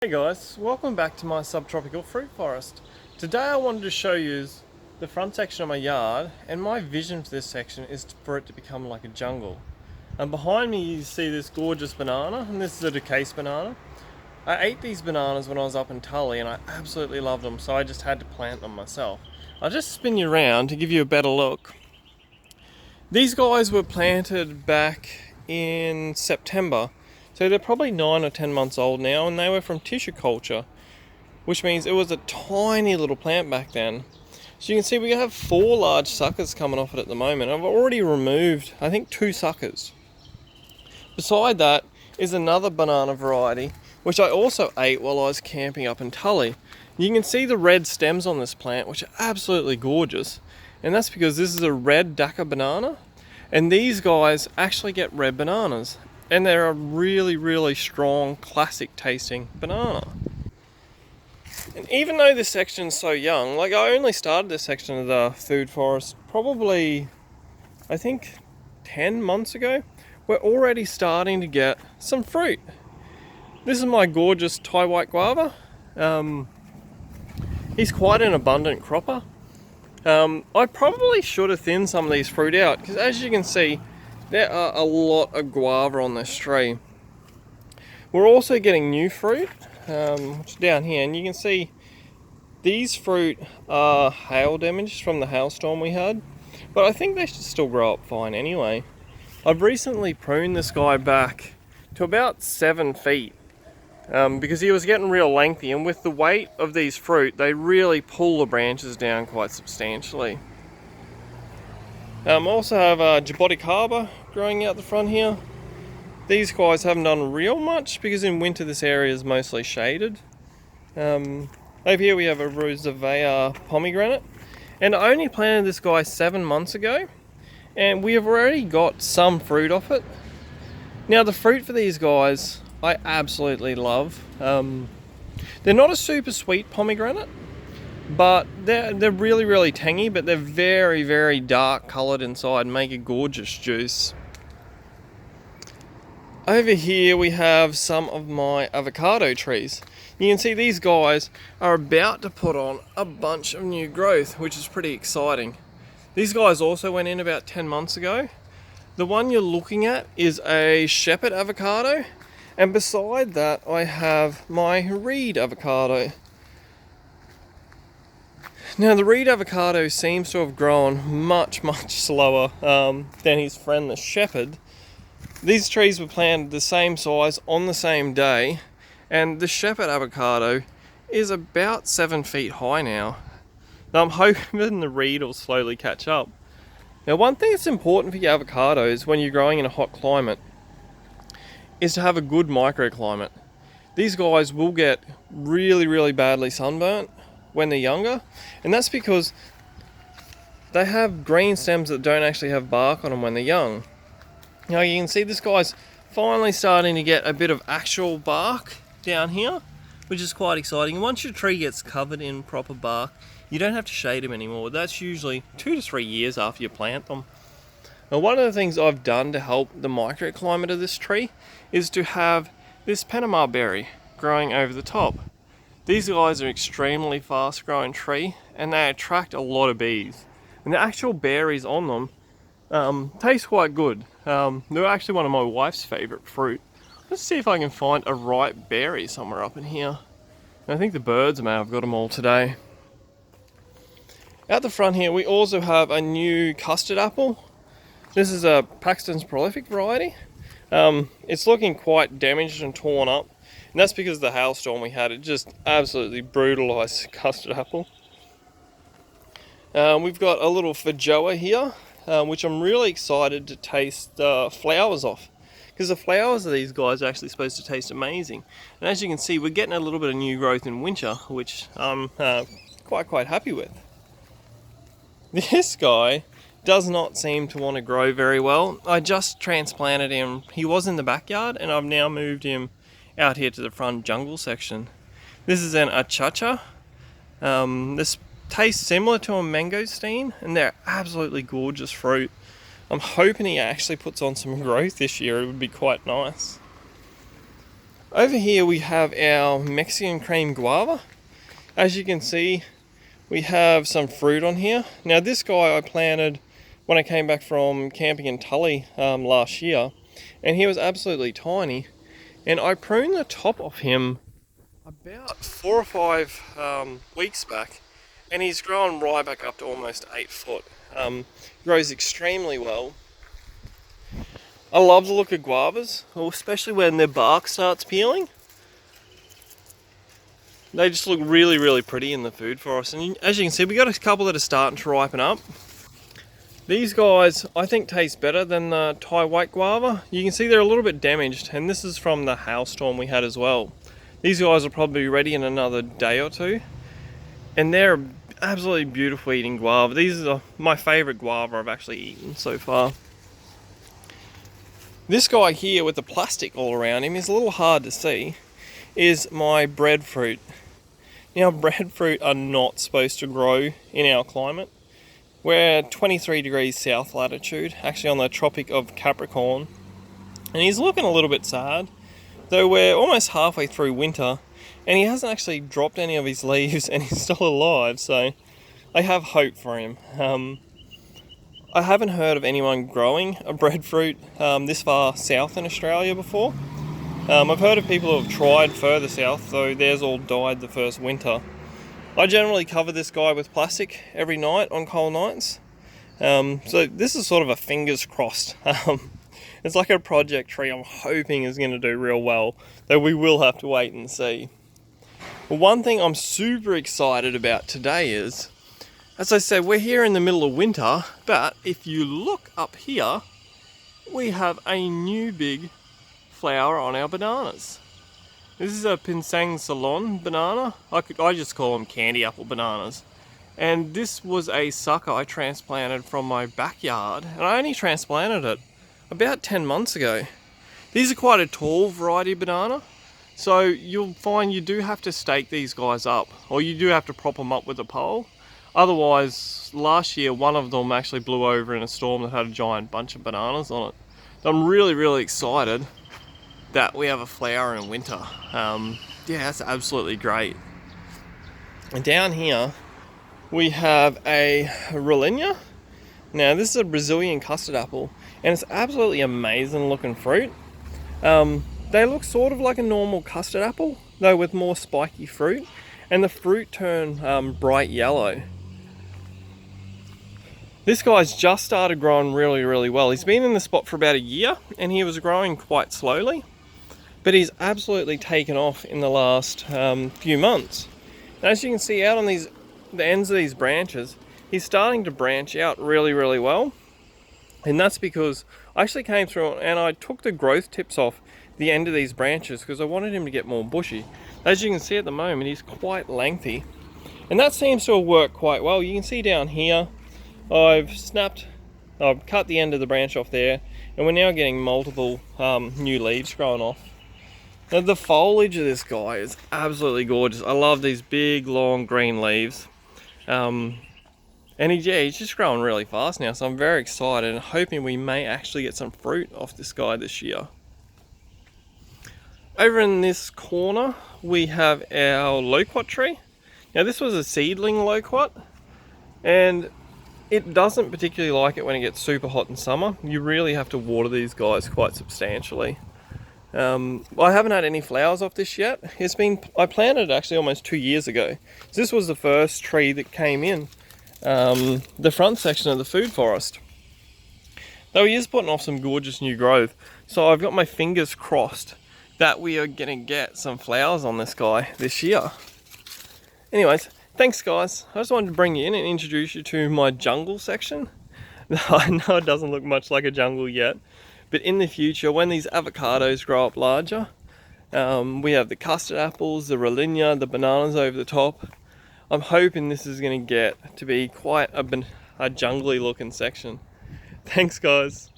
Hey guys, welcome back to my subtropical fruit forest. Today I wanted to show you the front section of my yard, and my vision for this section is for it to become like a jungle. And behind me you see this gorgeous banana, and this is a decase banana. I ate these bananas when I was up in Tully and I absolutely loved them, so I just had to plant them myself. I'll just spin you around to give you a better look. These guys were planted back in September. So they're probably 9 or 10 months old now, and they were from tissue culture, which means it was a tiny little plant back then. So you can see we have 4 large suckers coming off it at the moment. I've already removed, I think, 2 suckers. Beside that is another banana variety, which I also ate while I was camping up in Tully. You can see the red stems on this plant, which are absolutely gorgeous. And that's because this is a red Dhaka banana, and these guys actually get red bananas. And they're a really strong, classic tasting banana. And even though this section's so young, like I only started this section of the food forest probably, I think, 10 months ago, we're already starting to get some fruit. This is my gorgeous Thai white guava. He's quite an abundant cropper. I probably should have thinned some of these fruit out, because as you can see, there are a lot of guava on this tree. We're also getting new fruit, which is down here, and you can see these fruit are hail damaged from the hailstorm we had, but I think they should still grow up fine anyway. I've recently pruned this guy back to about 7 feet because he was getting real lengthy, and with the weight of these fruit, they really pull the branches down quite substantially. I also have Djibouti growing out the front here. These guys haven't done real much because in winter this area is mostly shaded. Over here we have a Roosevelt pomegranate, and I only planted this guy 7 months ago, and we have already got some fruit off it. Now the fruit for these guys I absolutely love. They're not a super sweet pomegranate, but they're really tangy, but they're very dark coloured inside and make a gorgeous juice. Over here we have some of my avocado trees. You can see these guys are about to put on a bunch of new growth, which is pretty exciting. These guys also went in about 10 months ago. The one you're looking at is a Shepard avocado, and beside that I have my Reed avocado. Now the Reed avocado seems to have grown much slower than his friend the Shepard. These trees were planted the same size on the same day, and the Shepard avocado is about 7 feet high now. Now I'm hoping the Reed will slowly catch up. Now one thing that's important for your avocados when you're growing in a hot climate is to have a good microclimate. These guys will get really badly sunburnt when they're younger, and that's because they have green stems that don't actually have bark on them when they're young. Now you can see this guy's finally starting to get a bit of actual bark down here, which is quite exciting. And once your tree gets covered in proper bark, you don't have to shade them anymore. That's usually 2 to 3 years after you plant them. Now one of the things I've done to help the microclimate of this tree is to have this Panama berry growing over the top. These guys are an extremely fast growing tree, and they attract a lot of bees. And the actual berries on them taste quite good. They're actually one of my wife's favourite fruit. Let's see if I can find a ripe berry somewhere up in here. I think the birds may have got them all today. At the front here we also have a new custard apple. This is a Paxton's Prolific variety. It's looking quite damaged and torn up, and that's because of the hailstorm we had. It just absolutely brutalised custard apple. We've got a little Feijoa here, which I'm really excited to taste the flowers off, because the flowers of these guys are actually supposed to taste amazing. And as you can see, we're getting a little bit of new growth in winter, which I'm quite happy with. This guy does not seem to want to grow very well. I just transplanted him. He was in the backyard, and I've now moved him out here to the front jungle section. This is an achacha. This tastes similar to a mangosteen, and they're absolutely gorgeous fruit. I'm hoping he actually puts on some growth this year. It would be quite nice. Over here we have our Mexican cream guava. As you can see, we have some fruit on here. Now this guy I planted when I came back from camping in Tully last year, and he was absolutely tiny. And I pruned the top of him about 4 or 5 weeks back, and he's grown right back up to almost 8 foot. Grows extremely well. I love the look of guavas, especially when their bark starts peeling. They just look really, really pretty in the food for us. And as you can see, we got a couple that are starting to ripen up. These guys, I think, taste better than the Thai white guava. You can see they're a little bit damaged, and this is from the hailstorm we had as well. These guys will probably be ready in another day or two. And they're absolutely beautiful eating guava. These are my favorite guava I've actually eaten so far. This guy here with the plastic all around him is a little hard to see, is my breadfruit. Now breadfruit are not supposed to grow in our climate. We're 23 degrees south latitude, actually on the Tropic of Capricorn. And he's looking a little bit sad, though we're almost halfway through winter and he hasn't actually dropped any of his leaves and he's still alive, so I have hope for him. I haven't heard of anyone growing a breadfruit this far south in Australia before. I've heard of people who have tried further south, though theirs all died the first winter. I generally cover this guy with plastic every night on cold nights. So this is sort of a fingers crossed. It's like a project tree I'm hoping is going to do real well, though we will have to wait and see. But one thing I'm super excited about today is, as I said, we're here in the middle of winter, but if you look up here, we have a new big flower on our bananas. This is a Pinsang Ceylon banana. I just call them candy apple bananas. And this was a sucker I transplanted from my backyard, and I only transplanted it about 10 months ago. These are quite a tall variety of banana, so you'll find you do have to stake these guys up, or you do have to prop them up with a pole. Otherwise, last year one of them actually blew over in a storm that had a giant bunch of bananas on it. So I'm really, really excited that we have a flower in winter. Yeah, that's absolutely great. And down here we have a Rolinha. Now this is a Brazilian custard apple, and it's absolutely amazing looking fruit. They look sort of like a normal custard apple, though with more spiky fruit, and the fruit turn bright yellow. This guy's just started growing really, really well. He's been in the spot for about a year, and he was growing quite slowly, but he's absolutely taken off in the last few months. And as you can see out on the ends of these branches, he's starting to branch out really, really well. And that's because I actually came through and I took the growth tips off the end of these branches because I wanted him to get more bushy. As you can see at the moment, he's quite lengthy. And that seems to have worked quite well. You can see down here, I've cut the end of the branch off there, and we're now getting multiple new leaves growing off. Now the foliage of this guy is absolutely gorgeous. I love these big, long green leaves. And he's just growing really fast now, so I'm very excited and hoping we may actually get some fruit off this guy this year. Over in this corner, we have our loquat tree. Now this was a seedling loquat, and it doesn't particularly like it when it gets super hot in summer. You really have to water these guys quite substantially. I haven't had any flowers off this yet. I planted it actually almost 2 years ago. So this was the first tree that came in the front section of the food forest. Though he is putting off some gorgeous new growth, so I've got my fingers crossed that we are going to get some flowers on this guy this year. Anyways, thanks guys. I just wanted to bring you in and introduce you to my jungle section. I know it doesn't look much like a jungle yet, but in the future, when these avocados grow up larger, we have the custard apples, the Rolinha, the bananas over the top. I'm hoping this is going to get to be quite a jungly looking section. Thanks guys.